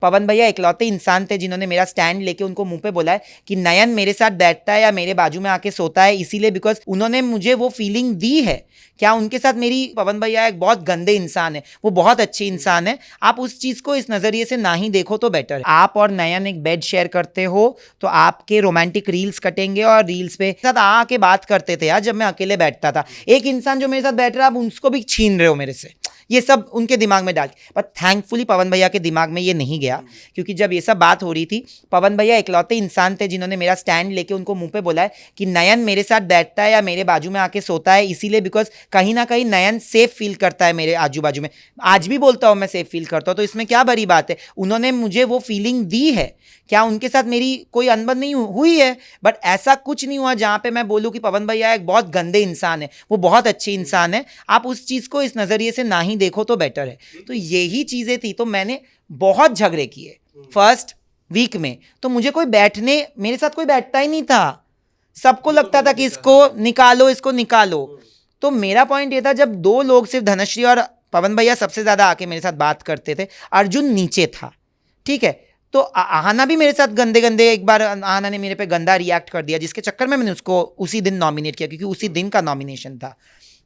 पवन भैया इकलौते इंसान थे जिन्होंने मेरा स्टैंड लेके उनको मुंह पे बोला है कि नयन मेरे साथ बैठता है या मेरे बाजू में आके सोता है, इसीलिए बिकॉज उन्होंने मुझे वो फीलिंग दी है। क्या उनके साथ मेरी पवन भैया एक बहुत गंदे इंसान है, वो बहुत अच्छे इंसान है। आप उस चीज को इस नजरिए से ना ही देखो तो बेटर है। आप और नयन एक बेड शेयर करते हो तो आपके रोमांटिक रील्स कटेंगे और रील्स पे साथ आके बात करते थे यार जब मैं अकेले बैठता था। एक इंसान जो मेरे साथ बैठ रहा है आप उसको भी छीन रहे हो मेरे से, ये सब उनके दिमाग में डाल के। पर थैंकफुली पवन भैया के दिमाग में ये नहीं गया, क्योंकि जब ये सब बात हो रही थी पवन भैया इकलौते इंसान थे जिन्होंने मेरा स्टैंड लेके उनको मुंह पे बोला है कि नयन मेरे साथ बैठता है या मेरे बाजू में आके सोता है, इसीलिए बिकॉज कहीं ना कहीं नयन सेफ फील करता है मेरे आजू बाजू में। आज भी बोलता हूँ मैं सेफ फील करता हूँ, तो इसमें क्या बड़ी बात है। उन्होंने मुझे वो फीलिंग दी है। क्या उनके साथ मेरी कोई अनबन नहीं हुई है, बट ऐसा कुछ नहीं हुआ जहाँ पे मैं बोलूँ कि पवन भैया एक बहुत गंदे इंसान है, वो बहुत अच्छे इंसान है। आप उस चीज़ को इस नज़रिए से ना ही देखो तो बेटर है। तो यही चीज़ें थी। तो मैंने बहुत झगड़े किए फर्स्ट वीक में, तो मुझे कोई बैठने, मेरे साथ कोई बैठता ही नहीं था। सबको लगता था कि इसको निकालो, इसको निकालो। तो मेरा पॉइंट ये था, जब दो लोग, सिर्फ धनश्री और पवन भैया सबसे ज़्यादा आके मेरे साथ बात करते थे, अर्जुन नीचे था, ठीक है। तो आहाना भी मेरे साथ गंदे गंदे, एक बार आहाना ने मेरे पे गंदा रिएक्ट कर दिया, जिसके चक्कर में मैंने उसको उसी दिन नॉमिनेट किया, क्योंकि उसी दिन का नॉमिनेशन था।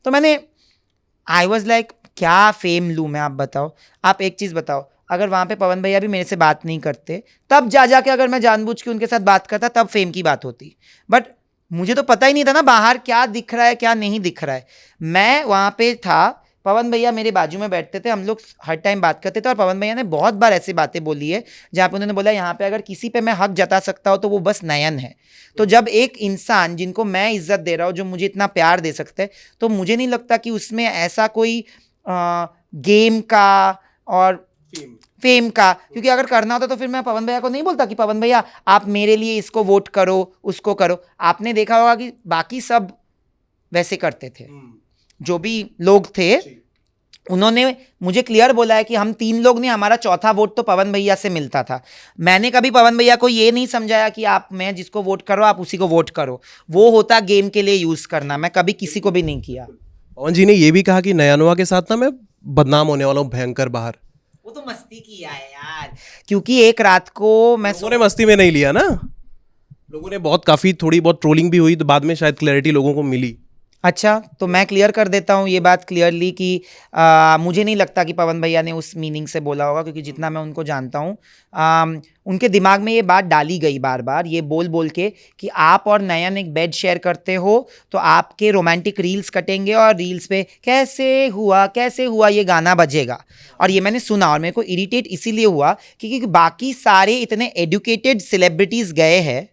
तो मैंने, आई वॉज लाइक क्या फेम लूँ मैं, आप बताओ। आप एक चीज़ बताओ, अगर वहाँ पे पवन भैया भी मेरे से बात नहीं करते, तब जाके अगर मैं जानबूझ के उनके साथ बात करता, तब फेम की बात होती। बट मुझे तो पता ही नहीं था ना बाहर क्या दिख रहा है क्या नहीं दिख रहा है। मैं वहाँ पे था, पवन भैया मेरे बाजू में बैठते थे, हम लोग हर टाइम बात करते थे। और पवन भैया ने बहुत बार ऐसी बातें बोली है जहाँ पे उन्होंने बोला यहाँ पे अगर किसी पे मैं हक जता सकता हूँ तो वो बस नयन है। तो जब एक इंसान जिनको मैं इज्जत दे रहा हूँ, जो मुझे इतना प्यार दे सकते हैं, तो मुझे नहीं लगता कि उसमें ऐसा कोई गेम का और फेम का, क्योंकि अगर करना होता तो फिर मैं पवन भैया को नहीं बोलता कि पवन भैया आप मेरे लिए इसको वोट करो, उसको करो। आपने देखा होगा कि बाकी सब वैसे करते थे, जो भी लोग थे उन्होंने मुझे क्लियर बोला है कि हम 3 लोग नहीं, हमारा चौथा वोट तो पवन भैया से मिलता था। मैंने कभी पवन भैया को ये नहीं समझाया कि आप, मैं जिसको वोट करो आप उसी को वोट करो, वो होता गेम के लिए यूज करना। मैं कभी किसी को भी नहीं किया। पवन जी ने ये भी कहा कि नयनवा के साथ ना मैं बदनाम होने वाला हूँ भयंकर बाहर। वो तो मस्ती किया है यार, क्योंकि एक रात को मैं लोगों ने मस्ती में नहीं लिया ना, लोगों ने बहुत काफी थोड़ी बहुत ट्रोलिंग भी हुई, तो बाद में शायद क्लैरिटी लोगों को मिली। अच्छा, तो मैं क्लियर कर देता हूँ ये बात क्लियरली कि मुझे नहीं लगता कि पवन भैया ने उस मीनिंग से बोला होगा, क्योंकि जितना मैं उनको जानता हूँ उनके दिमाग में ये बात डाली गई बार बार, ये बोल बोल के कि आप और नयन एक बेड शेयर करते हो तो आपके रोमांटिक रील्स कटेंगे और रील्स पे कैसे हुआ ये गाना बजेगा। और ये मैंने सुना और मेरे को इरिटेट इसीलिए हुआ क्योंकि बाकी सारे इतने एडुकेटेड सेलिब्रिटीज़ गए हैं।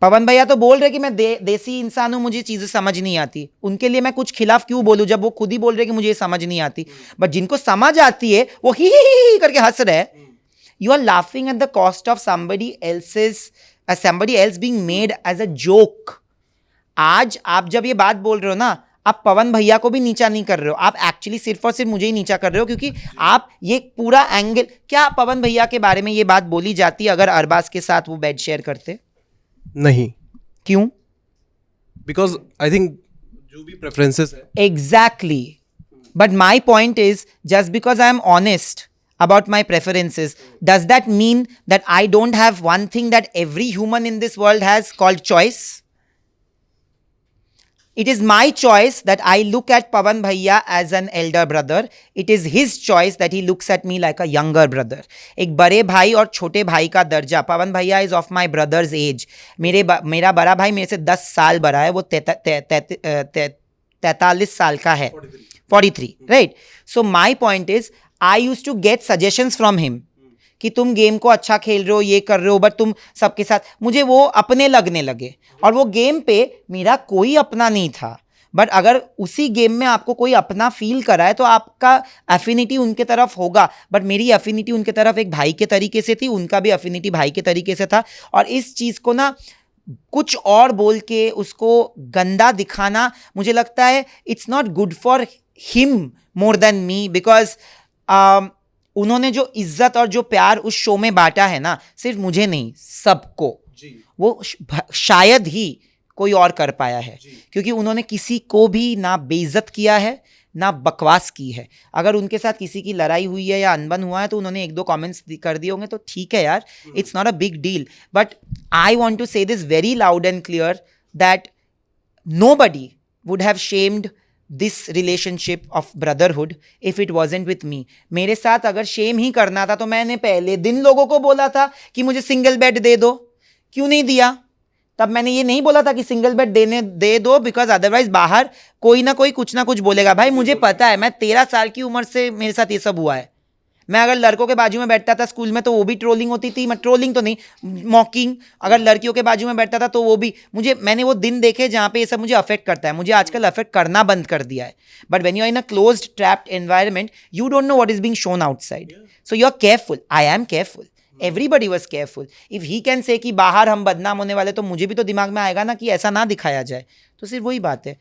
पवन भैया तो बोल रहे कि मैं देसी इंसान हूँ, मुझे चीज़ें समझ नहीं आती। उनके लिए मैं कुछ खिलाफ क्यों बोलूँ जब वो खुद ही बोल रहे कि मुझे ये समझ नहीं आती। बट जिनको समझ आती है वो ही करके हंस रहे हैं। You are laughing at the cost of somebody else being made as a joke। आज आप जब ये बात बोल रहे हो ना, आप पवन भैया को भी नीचा नहीं कर रहे हो, आप एक्चुअली सिर्फ और सिर्फ मुझे ही नीचा कर रहे हो, क्योंकि आप ये पूरा एंगल, क्या पवन भैया के बारे में ये बात बोली जाती अगर अरबाज के साथ वो बेड शेयर करते? नहीं। क्यों? बिकॉज आई थिंक जो भी प्रेफरेंसेस है। Exactly, but my point is just because I am honest about my preferences, does that mean that I don't have one thing that every human in this world has, called choice? It is my choice that I look at Pawan Bhaiya as an elder brother. It is his choice that he looks at me like a younger brother. एक बड़े भाई और छोटे भाई का दर्जा, पवन भैया is of my brother's age. मेरा बड़ा भाई मेरे से 10 साल बड़ा है, वो 43 साल का है, 43, right? So my point is, I used to get suggestions from him कि तुम गेम को अच्छा खेल रहे हो, ये कर रहे हो, बट तुम सबके साथ, मुझे वो अपने लगने लगे। और वो गेम पे मेरा कोई अपना नहीं था, बट अगर उसी गेम में आपको कोई अपना फील कराए तो आपका एफिनिटी उनके तरफ होगा। बट मेरी एफिनिटी उनके तरफ एक भाई के तरीके से थी, उनका भी एफिनिटी भाई के तरीके से था। और इस चीज़ को ना कुछ और बोल के उसको गंदा दिखाना, मुझे लगता है it's not good for him more than me, because उन्होंने जो इज्जत और जो प्यार उस शो में बांटा है ना, सिर्फ मुझे नहीं सबको, वो शायद ही कोई और कर पाया है, क्योंकि उन्होंने किसी को भी ना बेइज्जत किया है, ना बकवास की है। अगर उनके साथ किसी की लड़ाई हुई है या अनबन हुआ है तो उन्होंने 1-2 कमेंट्स कर दिए होंगे तो ठीक है यार, it's not a big deal. But I want to say this very loud and clear that nobody would have shamed this relationship of brotherhood if it wasn't with me. मेरे साथ अगर शेम ही करना था तो मैंने पहले दिन लोगों को बोला था कि मुझे सिंगल बेड दे दो, क्यों नहीं दिया? तब मैंने ये नहीं बोला था कि सिंगल बेड दे दो, बिकॉज अदरवाइज बाहर कोई ना कोई कुछ ना कुछ बोलेगा। भाई मुझे पता है, मैं 13 साल की उम्र से मेरे साथ ये सब हुआ है। मैं अगर लड़कों के बाजू में बैठता था स्कूल में तो वो भी ट्रोलिंग होती थी, ट्रोलिंग तो नहीं, मॉकिंग। अगर लड़कियों के बाजू में बैठता था तो वो भी मैंने वो दिन देखे जहाँ पे ये सब मुझे अफेक्ट करता है। मुझे आजकल अफेक्ट करना बंद कर दिया है। But when you are in a closed trapped environment you don't know what is being shown outside, so you are careful. I am careful, everybody was careful. If he can say कि बाहर हम बदनाम होने वाले, तो मुझे भी तो दिमाग में आएगा ना कि ऐसा ना दिखाया जाए। तो सिर्फ वही बात है।